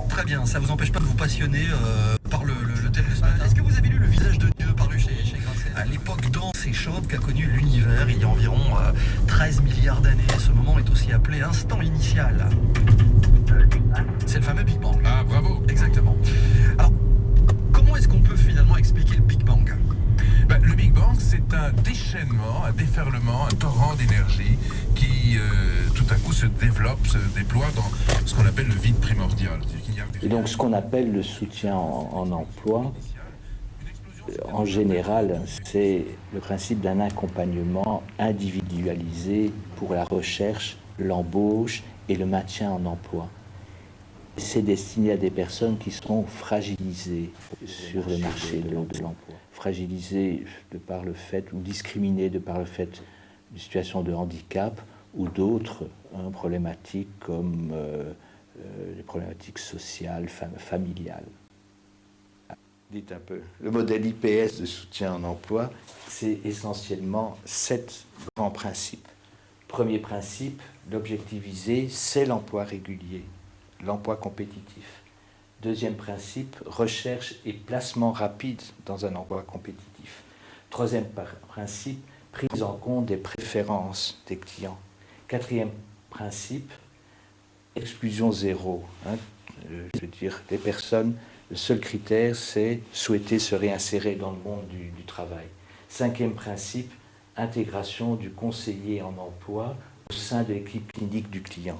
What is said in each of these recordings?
Très bien, ça vous empêche pas de vous passionner par le thème de ce matin. Est-ce que vous avez lu Le visage de Dieu paru chez Grasset? À l'époque dense et chaude qu'a connu l'univers il y a environ 13 milliards d'années, ce moment est aussi appelé instant initial. C'est le fameux Big Bang. Ah, bravo. Exactement. Alors, comment est-ce qu'on peut finalement expliquer le Big Bang? Le Big Bang, c'est un déchaînement, un déferlement, un torrent d'énergie qui, tout à coup, se développe, se déploie dans ce qu'on appelle le vide primordial. Et donc, ce qu'on appelle le soutien en emploi, en général, c'est le principe d'un accompagnement individualisé pour la recherche, l'embauche et le maintien en emploi. C'est destiné à des personnes qui sont fragilisées sur le marché de l'emploi. Fragilisées de par le fait, ou discriminées de par le fait d'une situation de handicap ou d'autres problématiques comme les problématiques sociales, familiales. Dites un peu. Le modèle IPS de soutien en emploi, c'est essentiellement 7 grands principes. Premier principe, l'objectivisé, c'est l'emploi régulier, l'emploi compétitif. Deuxième principe, recherche et placement rapide dans un emploi compétitif. Troisième principe, prise en compte des préférences des clients. Quatrième principe, exclusion zéro. Je veux dire, les personnes, le seul critère, c'est souhaiter se réinsérer dans le monde du travail. Cinquième principe, intégration du conseiller en emploi au sein de l'équipe clinique du client.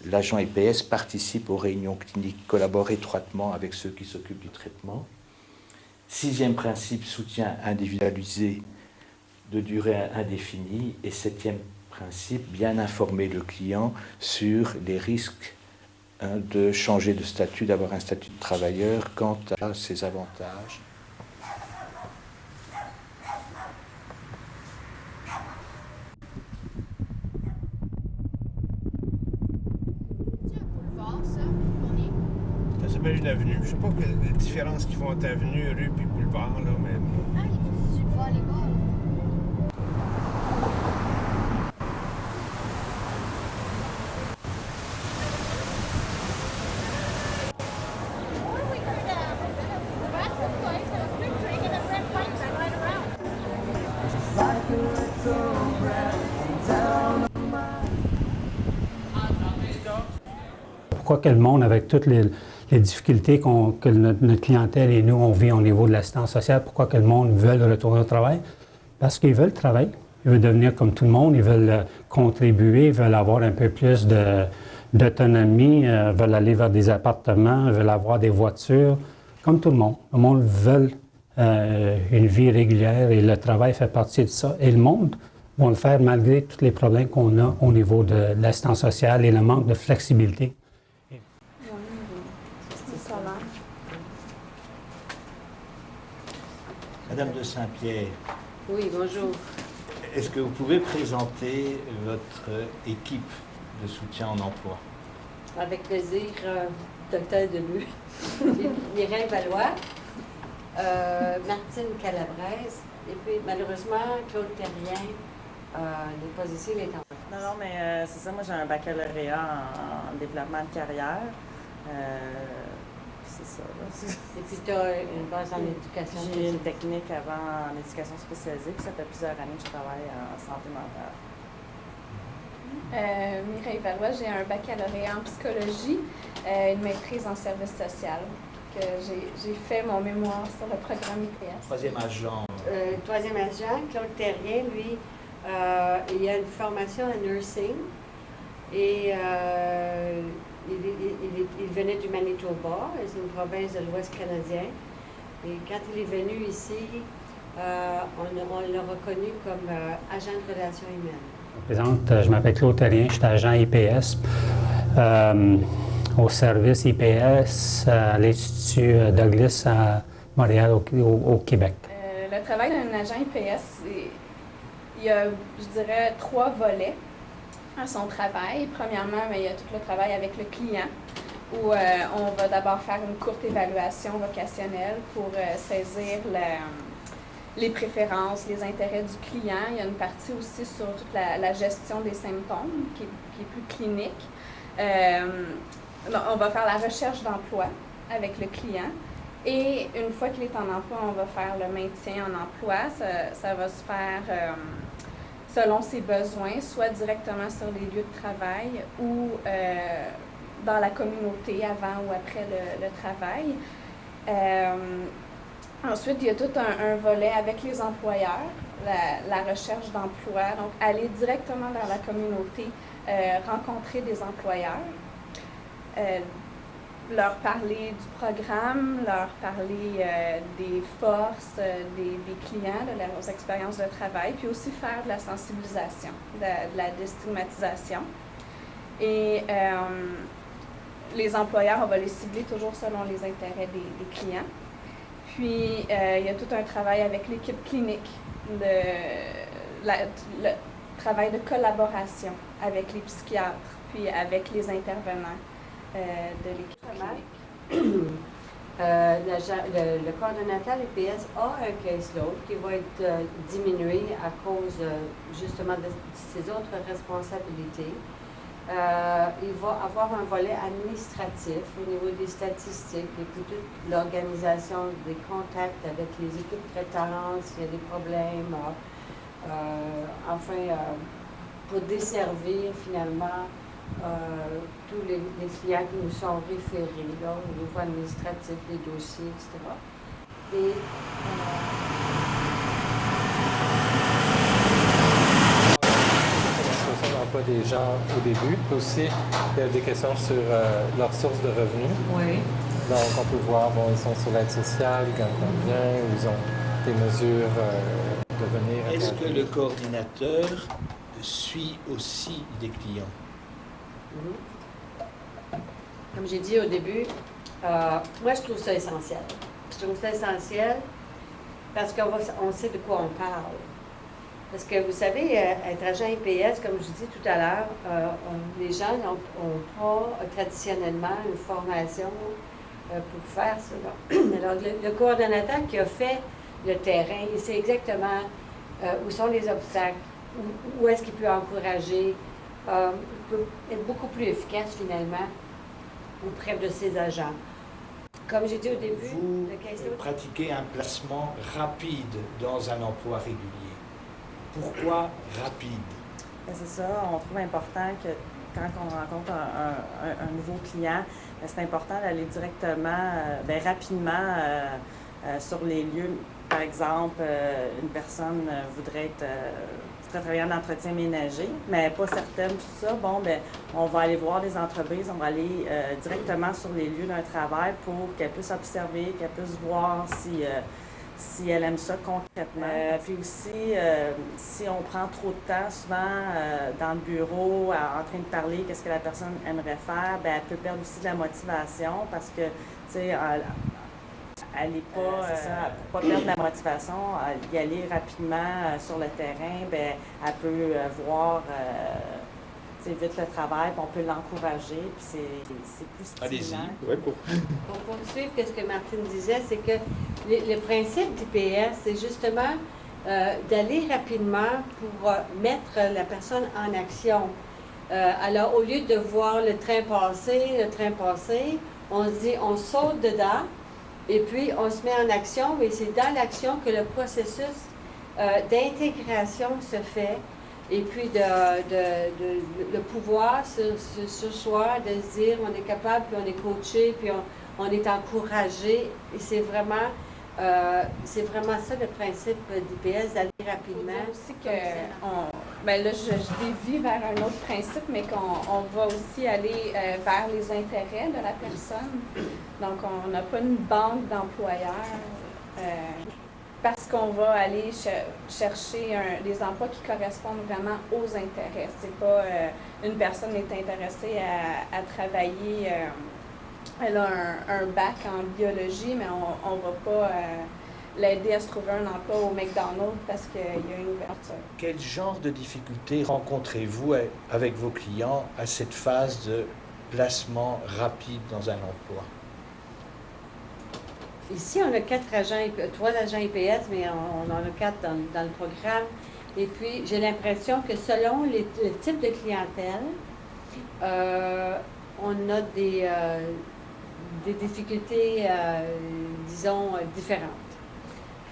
L'agent IPS participe aux réunions cliniques, collabore étroitement avec ceux qui s'occupent du traitement. Sixième principe, soutien individualisé de durée indéfinie. Et septième principe, bien informer le client sur les risques de changer de statut, d'avoir un statut de travailleur quant à ses avantages. Ça s'appelle une avenue. Je sais pas quelle différence qu'ils font entre avenue, rue puis boulevard, là, mais... Ah, il faut que tu vas aller voir. Pourquoi que le monde, avec toutes les difficultés que notre clientèle et nous, on vit au niveau de l'assistance sociale, pourquoi que le monde veut retourner au travail? Parce qu'ils veulent travailler, ils veulent devenir comme tout le monde, ils veulent contribuer, ils veulent avoir un peu plus d'autonomie, veulent aller vers des appartements, veulent avoir des voitures, comme tout le monde. Le monde veut une vie régulière et le travail fait partie de ça. Et le monde va le faire malgré tous les problèmes qu'on a au niveau de l'assistance sociale et le manque de flexibilité. Madame de Saint-Pierre. Oui, bonjour. Est-ce que vous pouvez présenter votre équipe de soutien en emploi? Avec plaisir, docteur Delue, Mireille Valois, Martine Calabrese, et puis malheureusement, Claude Terrien n'est pas ici, il est en... Non, mais c'est ça, moi j'ai un baccalauréat en développement de carrière. C'est ça. Là. Et puis tu as une base en éducation. J'ai une technique avant en éducation spécialisée, puis ça fait plusieurs années que je travaille en santé mentale. Mireille Valois, j'ai un baccalauréat en psychologie, une maîtrise en service social. J'ai fait mon mémoire sur le programme IPS. Troisième agent. Troisième agent, Claude Terrien, lui, il a une formation en nursing et il venait du Manitoba, c'est une province de l'Ouest canadien. Et quand il est venu ici, on l'a reconnu comme agent de relations humaines. Je m'appelle Claude Terrien, je suis agent IPS au service IPS à l'Institut Douglas à Montréal, au Québec. Le travail d'un agent IPS, il y a, je dirais, 3 volets à son travail. Premièrement, il y a tout le travail avec le client, où on va d'abord faire une courte évaluation vocationnelle pour saisir les préférences, les intérêts du client. Il y a une partie aussi sur toute la gestion des symptômes qui est plus clinique. on va faire la recherche d'emploi avec le client. Et une fois qu'il est en emploi, on va faire le maintien en emploi. Ça va se faire selon ses besoins, soit directement sur les lieux de travail ou dans la communauté avant ou après le travail. Ensuite, il y a tout un volet avec les employeurs, la recherche d'emploi, donc aller directement vers la communauté, rencontrer des employeurs, leur parler du programme, leur parler des forces des clients, de leurs expériences de travail, puis aussi faire de la sensibilisation, de la déstigmatisation. Et les employeurs, on va les cibler toujours selon les intérêts des clients. Puis, il y a tout un travail avec l'équipe clinique, le travail de collaboration avec les psychiatres, puis avec les intervenants de l'équipe clinique. Le coordonnateur EPS a un caseload qui va être diminué à cause justement de ses autres responsabilités. Il va avoir un volet administratif au niveau des statistiques et puis toute l'organisation des contacts avec les équipes traitantes, s'il y a des problèmes, pour desservir finalement tous les clients qui nous sont référés là, au niveau administratif, les dossiers, etc. Et, l'emploi des gens au début. Aussi, il y a des questions sur leur source de revenus. Oui. Donc, on peut voir, bon, ils sont sur l'aide sociale, ils gagnent combien, ou ils ont des mesures de venir. Est-ce que le coordinateur suit aussi des clients? Comme j'ai dit au début, moi je trouve ça essentiel. Je trouve ça essentiel parce qu'on sait de quoi on parle. Parce que vous savez, être agent IPS, comme je dis tout à l'heure, les gens n'ont pas traditionnellement une formation pour faire cela. Alors, le coordonnateur qui a fait le terrain, il sait exactement où sont les obstacles, où est-ce qu'il peut encourager, il peut être beaucoup plus efficace finalement auprès de ses agents. Comme j'ai dit au début, vous pratiquez un placement rapide dans un emploi régulier. Pourquoi rapide? C'est ça, on trouve important que quand on rencontre un nouveau client, c'est important d'aller directement, rapidement sur les lieux. Par exemple, une personne voudrait travailler en entretien ménager, mais pas certaine, tout ça. Bon, on va aller voir des entreprises, on va aller directement sur les lieux d'un travail pour qu'elle puisse observer, qu'elle puisse voir si elle aime ça concrètement. Puis aussi, si on prend trop de temps, souvent dans le bureau, en train de parler, qu'est-ce que la personne aimerait faire, elle peut perdre aussi de la motivation parce que, tu sais, elle n'est pas, pour ne pas perdre la motivation, y aller rapidement sur le terrain, elle peut voir vite le travail, puis on peut l'encourager, puis c'est plus stimulant. Allez-y. Ouais, pour poursuivre ce que Martine disait, c'est que le principe d'IPS, c'est justement d'aller rapidement pour mettre la personne en action. Alors, au lieu de voir le train passer, on se dit, on saute dedans, et puis on se met en action, mais c'est dans l'action que le processus d'intégration se fait. Et puis le pouvoir sur soi, de se dire on est capable, puis on est coaché, puis on est encouragé. Et c'est vraiment ça le principe d'IPS, d'aller rapidement. Il faut dire aussi que là, je dévie vers un autre principe, mais qu'on va aussi aller vers les intérêts de la personne. Donc, on n'a pas une banque d'employeurs. Parce qu'on va aller chercher des emplois qui correspondent vraiment aux intérêts. C'est pas une personne est intéressée à travailler, elle a un bac en biologie, mais on va pas l'aider à se trouver un emploi au McDonald's parce qu'il y a une ouverture. Quel genre de difficultés rencontrez-vous avec vos clients à cette phase de placement rapide dans un emploi? Ici, on a 3 agents IPS, mais on en a 4 dans le programme. Et puis, j'ai l'impression que selon le type de clientèle, on a des difficultés, disons, différentes.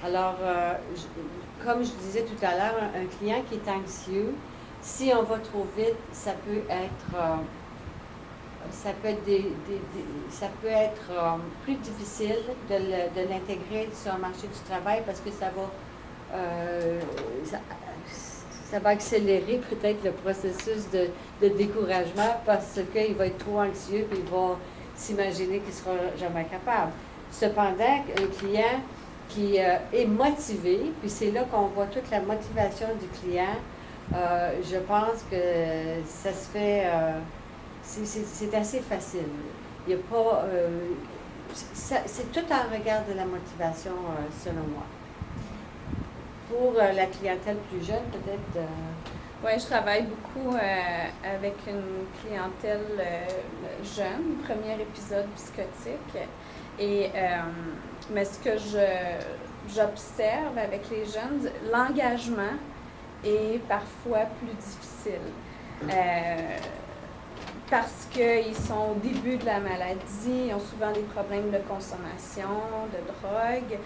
Alors, comme je disais tout à l'heure, un client qui est anxieux, si on va trop vite, ça peut être plus difficile de l'intégrer sur le marché du travail parce que ça va accélérer peut-être le processus de découragement parce qu'il va être trop anxieux et il va s'imaginer qu'il ne sera jamais capable. Cependant, un client qui est motivé, puis c'est là qu'on voit toute la motivation du client, je pense que ça se fait, c'est assez facile. Il n'y a pas, c'est tout en regard de la motivation, selon moi. Pour la clientèle plus jeune, peut-être... Oui, je travaille beaucoup avec une clientèle jeune, premier épisode psychotique. Et, mais ce que j'observe avec les jeunes, l'engagement est parfois plus difficile. Parce qu'ils sont au début de la maladie, ils ont souvent des problèmes de consommation, de drogue.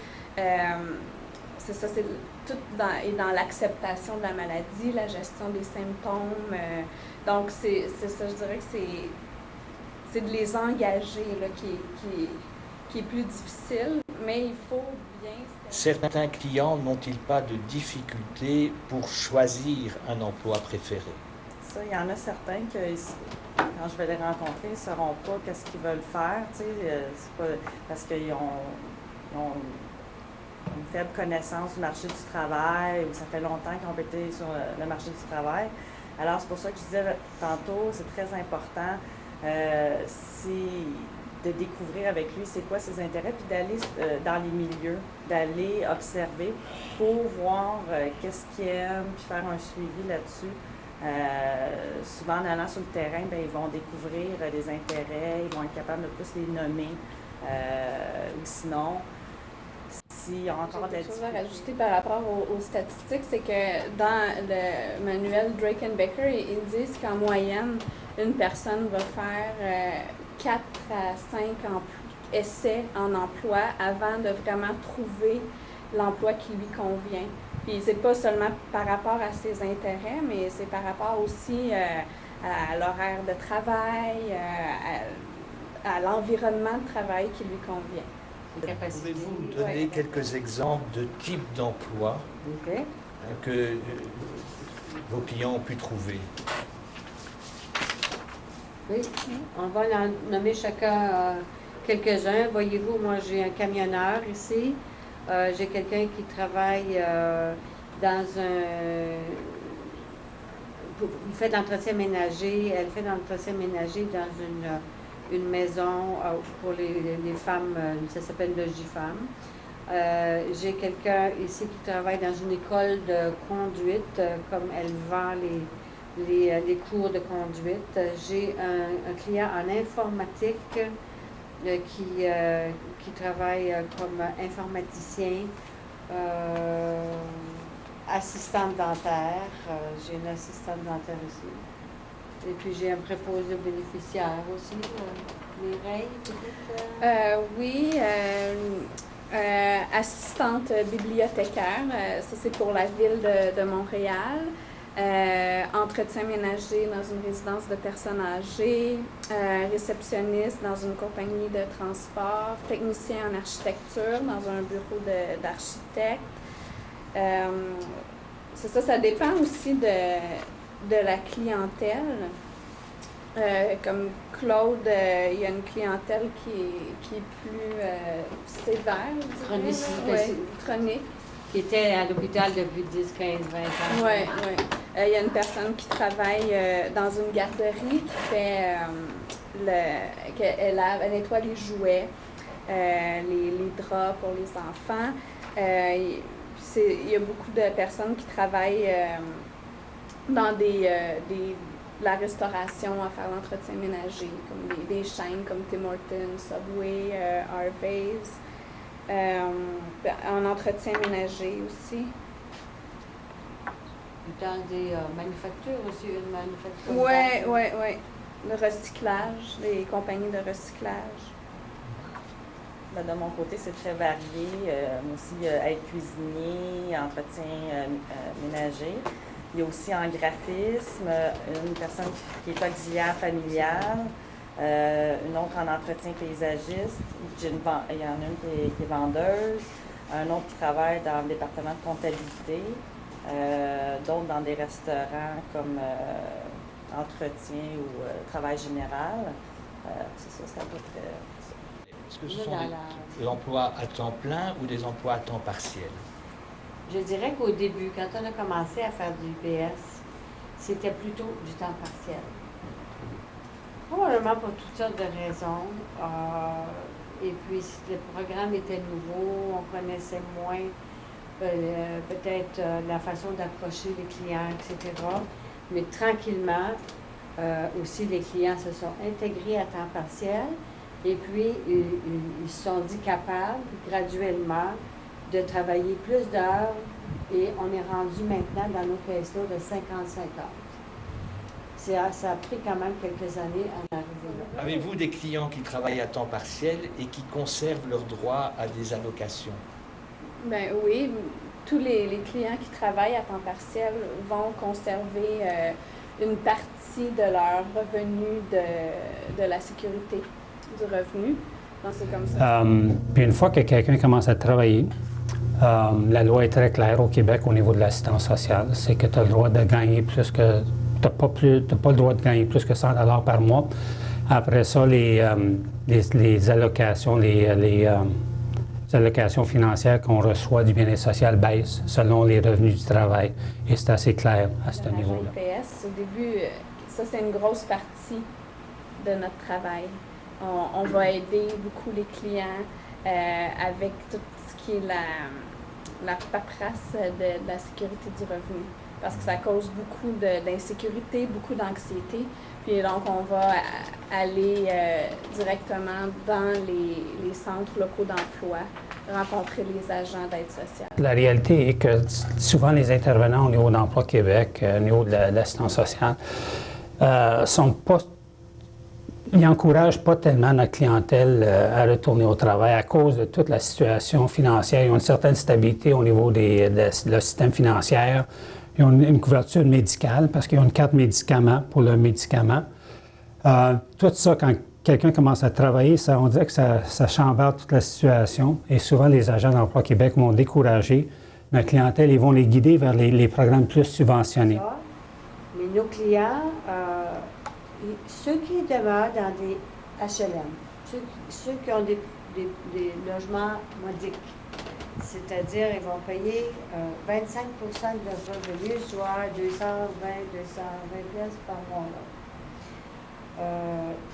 C'est ça, c'est tout dans l'acceptation de la maladie, la gestion des symptômes. Donc, c'est ça, je dirais que c'est de les engager là, qui est plus difficile, mais il faut bien... Certains clients n'ont-ils pas de difficultés pour choisir un emploi préféré? Ça, il y en a certains que, quand je vais les rencontrer, ils ne sauront pas qu'est-ce qu'ils veulent faire, tu sais, c'est pas parce qu'ils ont une faible connaissance du marché du travail ou ça fait longtemps qu'ils ont été sur le marché du travail. Alors, c'est pour ça que je disais tantôt, c'est très important de découvrir avec lui c'est quoi ses intérêts, puis d'aller dans les milieux, d'aller observer pour voir qu'est-ce qu'il aime, puis faire un suivi là-dessus. Souvent, en allant sur le terrain, bien, ils vont découvrir des intérêts, ils vont être capables de plus les nommer. Ou sinon, s'il y a encore des choses à rajouter par rapport aux statistiques, c'est que dans le manuel Drake and Becker, ils disent qu'en moyenne, une personne va faire 4 à 5 essais en emploi avant de vraiment trouver l'emploi qui lui convient. Puis c'est pas seulement par rapport à ses intérêts, mais c'est par rapport aussi à l'horaire de travail, à l'environnement de travail qui lui convient. Pouvez-vous nous donner quelques exemples de types d'emplois que vos clients ont pu trouver? Oui, on va en nommer chacun quelques-uns. Voyez-vous, moi j'ai un camionneur ici. J'ai quelqu'un qui travaille il fait de l'entretien ménager. Elle fait de l'entretien ménager dans une maison pour les femmes, ça s'appelle Logifemme. J'ai quelqu'un ici qui travaille dans une école de conduite, comme elle vend les cours de conduite. J'ai un client en informatique qui travaille comme informaticien, assistante dentaire. J'ai une assistante dentaire ici. Et puis j'ai un préposé aux bénéficiaires aussi. Mireille, peut-être? Oui, assistante bibliothécaire. Ça, c'est pour la ville de Montréal. Entretien ménager dans une résidence de personnes âgées, réceptionniste dans une compagnie de transport, technicien en architecture dans un bureau d'architecte. C'est ça, ça dépend aussi de la clientèle. Comme Claude, il y a une clientèle qui est plus sévère, chronique. Qui était à l'hôpital depuis 10, 15, 20 ans. Oui, oui. Il y a une personne qui travaille dans une garderie qui fait elle nettoie les jouets, les draps pour les enfants. Il y a beaucoup de personnes qui travaillent dans la restauration, à faire l'entretien ménager, comme des chaînes comme Tim Hortons, Subway, Harvey's. En entretien ménager aussi. Dans des manufactures aussi, une manufacture. Oui. le recyclage, les compagnies de recyclage. Ben, de mon côté, c'est très varié. Moi aussi, être cuisinier, entretien ménager. Il y a aussi en graphisme, une personne qui est auxiliaire familiale, une autre en entretien paysagiste. Il y en a une qui est vendeuse, un autre qui travaille dans le département de comptabilité, d'autres dans des restaurants comme entretien ou travail général. C'est ça, c'est à peu près ça. Est-ce que ce sont des emplois à temps plein ou des emplois à temps partiel? Je dirais qu'au début, quand on a commencé à faire du IPS, c'était plutôt du temps partiel. Probablement pour toutes sortes de raisons. Et puis, le programme était nouveau, on connaissait moins peut-être la façon d'approcher les clients, etc. Mais tranquillement, aussi, les clients se sont intégrés à temps partiel. Et puis, ils se sont dit capables, graduellement, de travailler plus d'heures. Et on est rendu maintenant dans nos caisses-là de 50-50. Ça a pris quand même quelques années à en arriver là. Avez-vous des clients qui travaillent à temps partiel et qui conservent leur droit à des allocations? Ben oui, tous les clients qui travaillent à temps partiel vont conserver une partie de leur revenu de la sécurité du revenu. Donc, c'est comme ça. Puis une fois que quelqu'un commence à travailler, la loi est très claire au Québec au niveau de l'assistance sociale. C'est que tu as le droit de gagner plus que... Tu n'as pas le droit de gagner plus que 100 $ par mois. Après ça, les allocations, les allocations financières qu'on reçoit du bien-être social baissent selon les revenus du travail. Et c'est assez clair à ce niveau-là. IPS, au début, ça, c'est une grosse partie de notre travail. On va aider beaucoup les clients avec tout ce qui est la paperasse de la sécurité du revenu. Parce que ça cause beaucoup d'insécurité, beaucoup d'anxiété. Puis donc, on va aller directement dans les centres locaux d'emploi, rencontrer les agents d'aide sociale. La réalité est que souvent, les intervenants au niveau d'Emploi Québec, au niveau de l'assistance sociale, sont pas... Ils n'encouragent pas tellement notre clientèle à retourner au travail à cause de toute la situation financière. Ils ont une certaine stabilité au niveau de le système financier. Ils ont une couverture médicale parce qu'ils ont une carte médicaments pour leurs médicaments. Tout ça, quand quelqu'un commence à travailler, on dirait que ça chambarde toute la situation. Et souvent, les agents d'Emploi Québec vont décourager notre clientèle et vont les guider vers les programmes plus subventionnés. Mais nos clients, ceux qui demeurent dans des HLM, ceux qui ont des logements modiques, c'est-à-dire ils vont payer 25% de leurs revenus, soit 220 pièces par mois.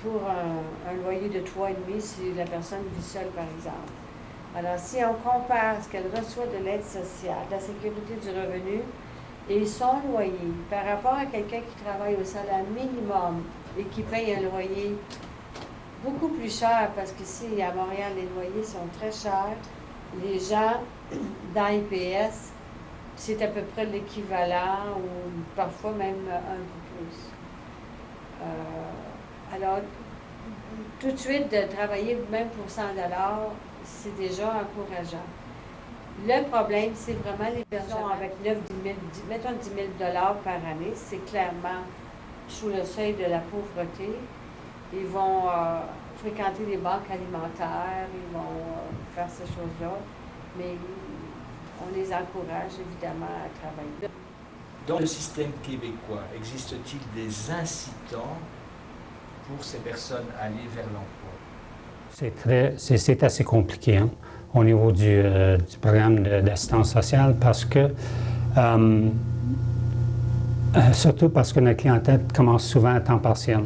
Pour un loyer de 3,5 si la personne vit seule, par exemple. Alors, si on compare ce qu'elle reçoit de l'aide sociale, de la sécurité du revenu, et son loyer, par rapport à quelqu'un qui travaille au salaire minimum et qui paye un loyer beaucoup plus cher, parce qu'ici, à Montréal, les loyers sont très chers, les gens dans IPS, c'est à peu près l'équivalent, ou parfois même un peu plus. Alors, tout de suite, de travailler même pour 100 $, c'est déjà encourageant. Le problème, c'est vraiment les personnes avec 10 000 $ par année, c'est clairement sous le seuil de la pauvreté. Ils vont fréquenter les banques alimentaires, ils vont faire ces choses-là, mais on les encourage évidemment à travailler. Dans le système québécois, existe-t-il des incitants pour ces personnes à aller vers l'emploi? C'est assez compliqué au niveau du programme d'assistance sociale parce que, surtout parce que notre clientèle commence souvent à temps partiel.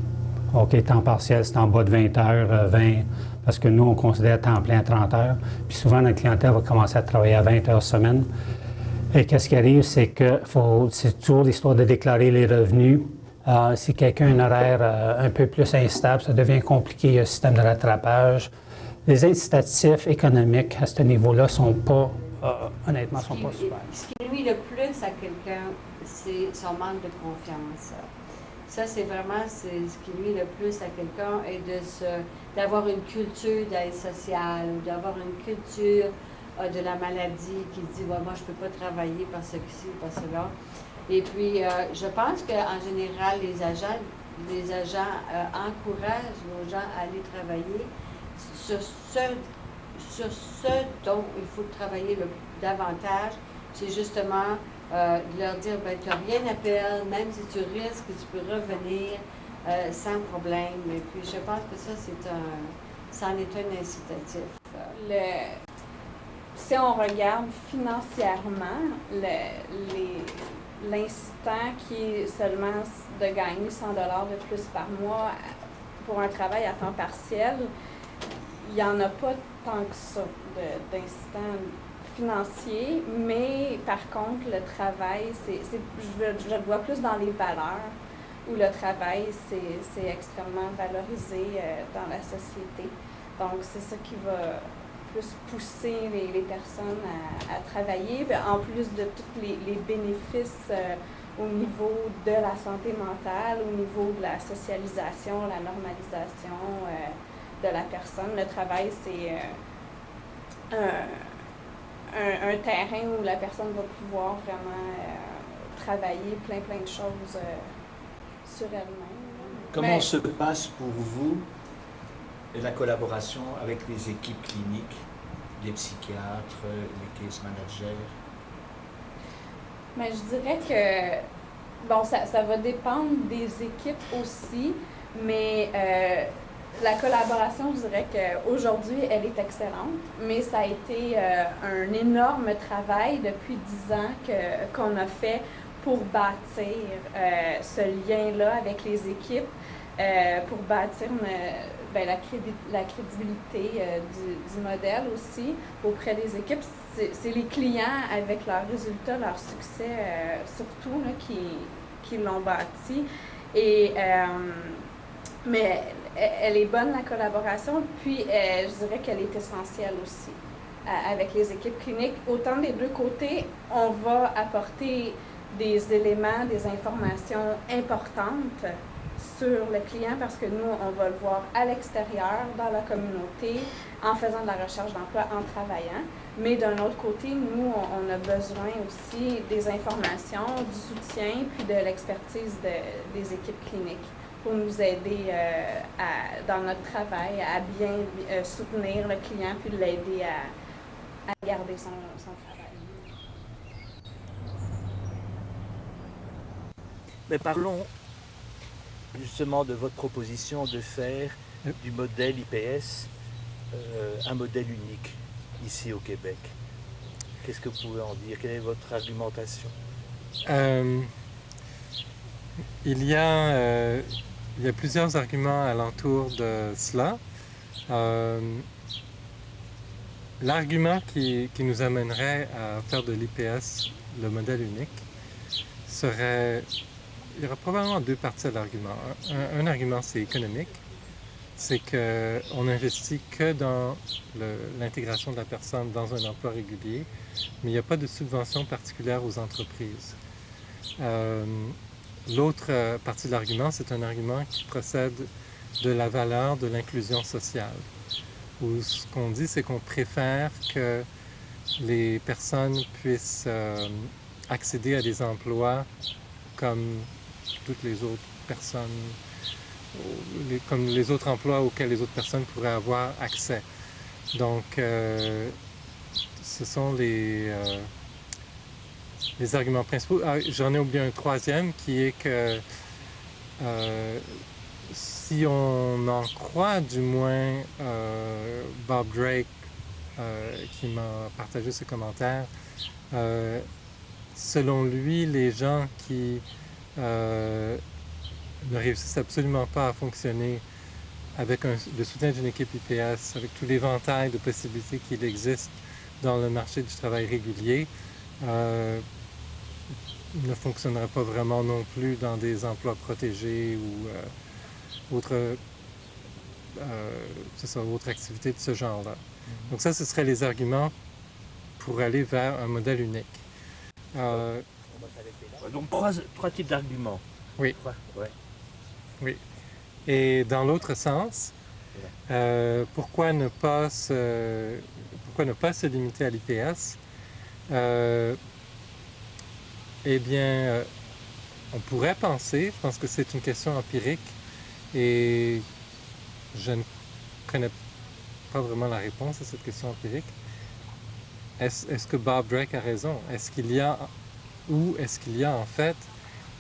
OK, temps partiel, c'est en bas de 20 heures, 20, parce que nous, on considère temps plein à 30 heures. Puis souvent, notre clientèle va commencer à travailler à 20 heures semaine. Et qu'est-ce qui arrive, c'est que c'est toujours l'histoire de déclarer les revenus. Si quelqu'un a un horaire un peu plus instable, ça devient compliqué, il y a un système de rattrapage. Les incitatifs économiques à ce niveau-là ne sont pas, honnêtement, sont pas super. Ce qui nuit le plus à quelqu'un, c'est son manque de confiance. Ça, c'est vraiment ce qui nuit le plus à quelqu'un, et d'avoir une culture d'aide sociale, ou d'avoir une culture de la maladie qui dit ouais, moi je ne peux pas travailler parce que ci, parce que cela. Et puis, je pense qu'en général, les agents encouragent nos gens à aller travailler sur ce dont il faut travailler davantage. C'est justement de leur dire, ben, tu n'as rien à perdre, même si tu risques, tu peux revenir sans problème. Et puis, je pense que ça en est un incitatif. Si on regarde financièrement, l'incitant qui est seulement de gagner 100 $ de plus par mois pour un travail à temps partiel, il n'y en a pas tant que ça d'incitant financier, mais par contre, le travail, je le vois plus dans les valeurs, où le travail, c'est extrêmement valorisé dans la société. Donc, c'est ça qui va plus pousser les personnes à travailler, en plus de tous les bénéfices au niveau de la santé mentale, au niveau de la socialisation, la normalisation de la personne. Le travail, c'est un terrain où la personne va pouvoir vraiment travailler plein de choses sur elle-même. Comment se passe pour vous la collaboration avec les équipes cliniques, les psychiatres, les case managers? Mais je dirais que, bon, ça va dépendre des équipes aussi, mais la collaboration, je dirais qu'aujourd'hui, elle est excellente, mais ça a été un énorme travail depuis 10 ans qu'on a fait pour bâtir ce lien-là avec les équipes, pour bâtir la crédibilité du modèle aussi auprès des équipes. C'est les clients avec leurs résultats, leur succès surtout là, qui l'ont bâti. Mais elle est bonne, la collaboration, puis je dirais qu'elle est essentielle aussi avec les équipes cliniques. Autant des deux côtés, on va apporter des éléments, des informations importantes sur le client parce que nous, on va le voir à l'extérieur, dans la communauté, en faisant de la recherche d'emploi, en travaillant. Mais d'un autre côté, nous, on a besoin aussi des informations, du soutien, puis de l'expertise des équipes cliniques pour nous aider dans notre travail à bien soutenir le client puis l'aider à garder son travail. Mais parlons justement de votre proposition de faire du modèle IPS un modèle unique ici au Québec. Qu'est-ce que vous pouvez en dire? Quelle est votre argumentation? Il y a plusieurs arguments alentour de cela. L'argument qui nous amènerait à faire de l'IPS le modèle unique serait... Il y aura probablement deux parties à l'argument. Un argument, c'est économique. C'est qu'on n'investit que dans l'intégration de la personne dans un emploi régulier, mais il n'y a pas de subvention particulière aux entreprises. L'autre partie de l'argument, c'est un argument qui procède de la valeur de l'inclusion sociale, où ce qu'on dit, c'est qu'on préfère que les personnes puissent accéder à des emplois comme toutes les autres personnes, comme les autres emplois auxquels les autres personnes pourraient avoir accès. Donc, ce sont les arguments principaux. J'en ai oublié un troisième qui est que si on en croit du moins Bob Drake qui m'a partagé ses commentaires, selon lui, les gens qui ne réussissent absolument pas à fonctionner avec le soutien d'une équipe IPS, avec tout l'éventail de possibilités qu'il existe dans le marché du travail régulier, ne fonctionneraient pas vraiment non plus dans des emplois protégés ou autre activité de ce genre-là. Donc ça, ce seraient les arguments pour aller vers un modèle unique. Donc trois types d'arguments. Oui. Ouais. Oui. Et dans l'autre sens, pourquoi ne pas se limiter à l'IPS? Eh bien, on pourrait penser, je pense que c'est une question empirique, et je ne connais pas vraiment la réponse à cette question empirique. Est-ce que Bob Drake a raison? Est-ce qu'il y a en fait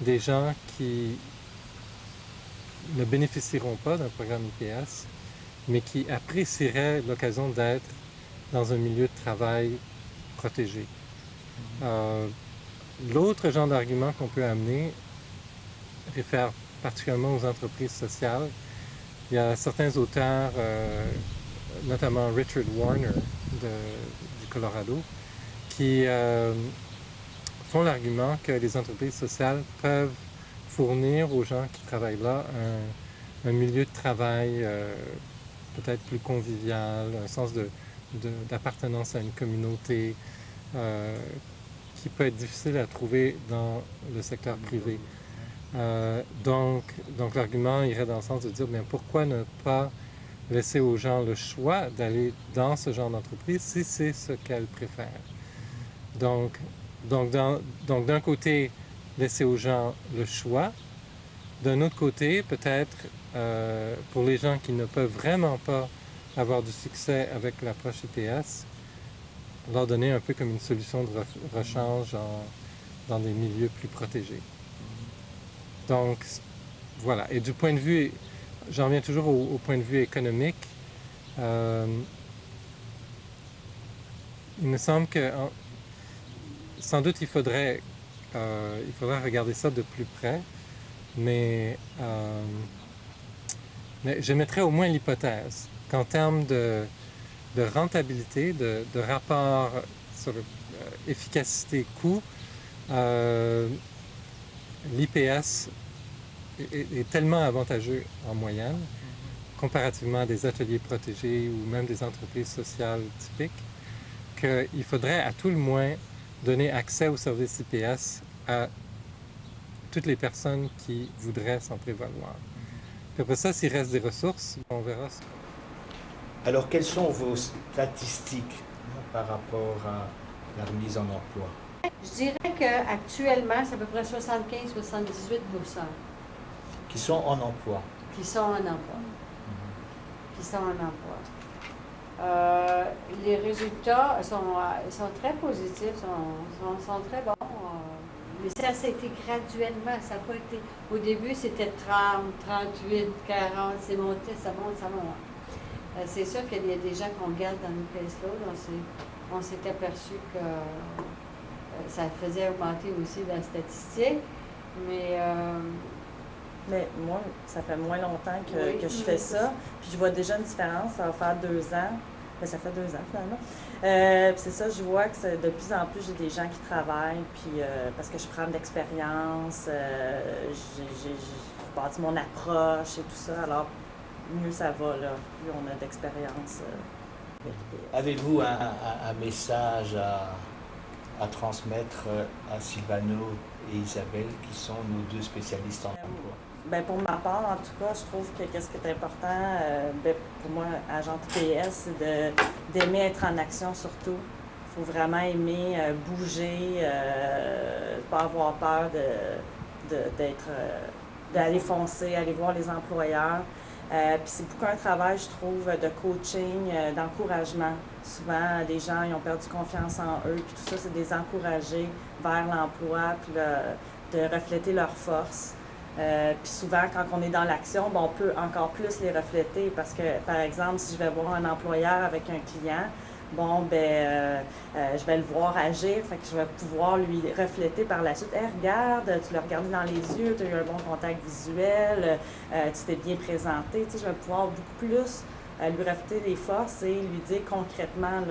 des gens qui ne bénéficieront pas d'un programme IPS, mais qui apprécieraient l'occasion d'être dans un milieu de travail protégé? L'autre genre d'argument qu'on peut amener réfère particulièrement aux entreprises sociales. Il y a certains auteurs, notamment Richard Warner du Colorado, qui font l'argument que les entreprises sociales peuvent fournir aux gens qui travaillent là un milieu de travail peut-être plus convivial, un sens d'appartenance à une communauté qui peut être difficile à trouver dans le secteur privé. Donc l'argument irait dans le sens de dire, bien, pourquoi ne pas laisser aux gens le choix d'aller dans ce genre d'entreprise si c'est ce qu'elles préfèrent. Donc d'un côté, laisser aux gens le choix. D'un autre côté, peut-être, pour les gens qui ne peuvent vraiment pas avoir du succès avec l'approche IPS, leur donner un peu comme une solution de rechange dans des milieux plus protégés. Donc, voilà. Et du point de vue, j'en reviens toujours au point de vue économique, il me semble que sans doute il faudrait regarder ça de plus près, mais je mettrais au moins l'hypothèse qu'en termes de rentabilité, de rapport sur efficacité-coût, l'IPS est tellement avantageux en moyenne, comparativement à des ateliers protégés ou même des entreprises sociales typiques, qu'il faudrait à tout le moins donner accès aux services IPS à toutes les personnes qui voudraient s'en prévaloir. Puis après ça, s'il reste des ressources, on verra. Alors, quelles sont vos statistiques par rapport à la remise en emploi? Je dirais qu'actuellement, c'est à peu près 75-78% qui sont en emploi. Qui sont en emploi. Qui sont en emploi. Les résultats sont très positifs, sont très bons. Mais ça s'est été graduellement. Ça n'a pas été. Au début, c'était 30, 38, 40, c'est monté, ça monte. C'est sûr qu'il y a des gens qu'on garde dans une place load. On s'est aperçu que ça faisait augmenter aussi la statistique. Mais moi, ça fait moins longtemps que je fais ça. Puis je vois déjà une différence. Ça va faire 2 ans. Mais ça fait 2 ans finalement. Puis c'est ça, je vois que de plus en plus, j'ai des gens qui travaillent. Puis parce que je prends de l'expérience, j'ai bâti mon approche et tout ça. Alors, mieux ça va, là. Plus on a d'expérience. Avez-vous un message à transmettre à Silvano et Isabelle, qui sont nos 2 spécialistes en emploi? Bien, pour ma part, en tout cas, je trouve que qu'est-ce qui est important, pour moi, agent IPS, c'est d'aimer être en action surtout. Il faut vraiment aimer bouger, pas avoir peur d'aller foncer, aller voir les employeurs. Puis c'est beaucoup un travail, je trouve, de coaching, d'encouragement. Souvent, les gens ils ont perdu confiance en eux, puis tout ça, c'est de les encourager vers l'emploi, puis de refléter leurs forces. Puis souvent, quand on est dans l'action, on peut encore plus les refléter parce que, par exemple, si je vais voir un employeur avec un client, je vais le voir agir, fait que je vais pouvoir lui refléter par la suite. Hey, regarde, tu l'as regardé dans les yeux, tu as eu un bon contact visuel, tu t'es bien présenté. Je vais pouvoir beaucoup plus lui refléter les forces et lui dire concrètement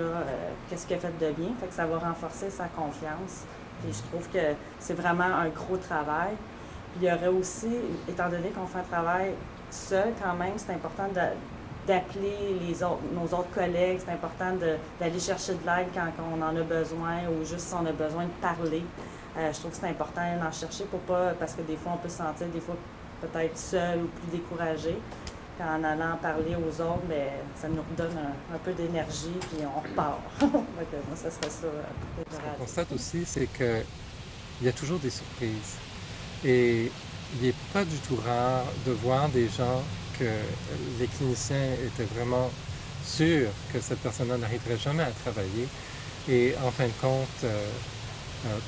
qu'est-ce qu'il a fait de bien. Fait que ça va renforcer sa confiance. Et je trouve que c'est vraiment un gros travail. Puis il y aurait aussi, étant donné qu'on fait un travail seul quand même, c'est important d'appeler nos autres collègues, c'est important d'aller chercher de l'aide quand on en a besoin ou juste si on a besoin de parler. Je trouve que c'est important d'en chercher parce que des fois on peut se sentir des fois peut-être seuls ou plus découragés. Puis en allant parler aux autres, bien, ça nous redonne un peu d'énergie, puis on repart. Donc, moi, ça serait ça. Ce qu'on constate aussi, c'est qu'il y a toujours des surprises. Et il n'est pas du tout rare de voir des gens que les cliniciens étaient vraiment sûrs que cette personne-là n'arriverait jamais à travailler. Et en fin de compte,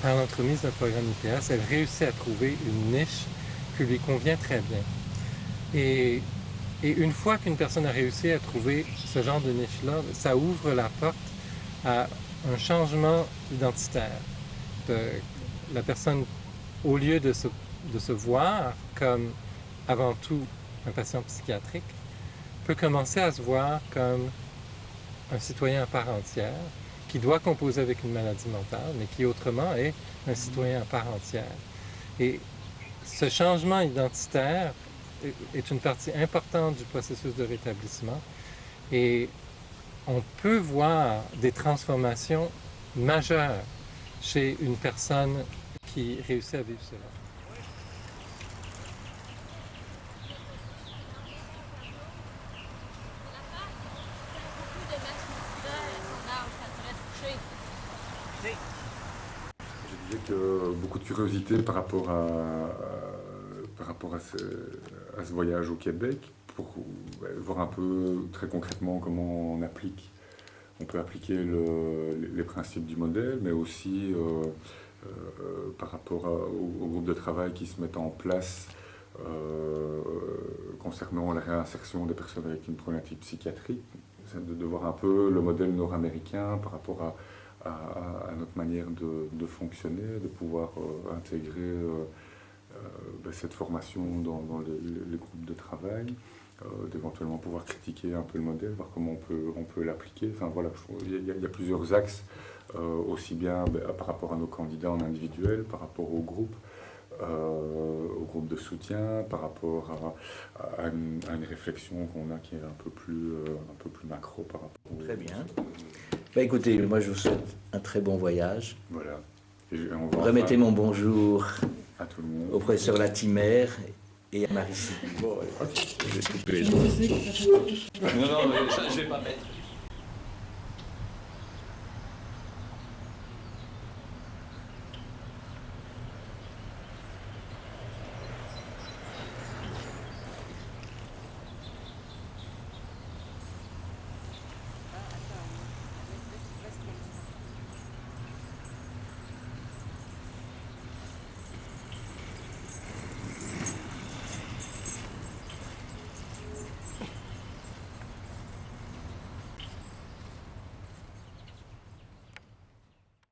par l'entremise d'un programme IPS, elle réussit à trouver une niche qui lui convient très bien. Et une fois qu'une personne a réussi à trouver ce genre de niche-là, ça ouvre la porte à un changement identitaire. La personne, au lieu de se voir comme, avant tout, un patient psychiatrique, peut commencer à se voir comme un citoyen à part entière, qui doit composer avec une maladie mentale, mais qui autrement est un citoyen à part entière. Et ce changement identitaire est une partie importante du processus de rétablissement et on peut voir des transformations majeures chez une personne qui réussit à vivre cela. Je disais que beaucoup de curiosité par rapport à ce voyage au Québec, pour voir un peu très concrètement comment on peut appliquer les principes du modèle, mais aussi par rapport au groupe de travail qui se mettent en place concernant la réinsertion des personnes avec une problématique psychiatrique, de voir un peu le modèle nord-américain par rapport à notre manière de fonctionner, de pouvoir intégrer cette formation dans les groupes de travail, d'éventuellement pouvoir critiquer un peu le modèle, voir comment on peut l'appliquer. Enfin voilà, il y a plusieurs axes, aussi bien par rapport à nos candidats en individuel, par rapport au groupe de soutien, par rapport à une réflexion qu'on a qui est un peu plus macro par rapport. Très bien. Bah, écoutez, moi je vous souhaite un très bon voyage. Voilà. Remettez mon bonjour à tout le monde, au professeur Latimer et à Marie. Bon, je vais couper. Non, mais ça, je vais pas mettre.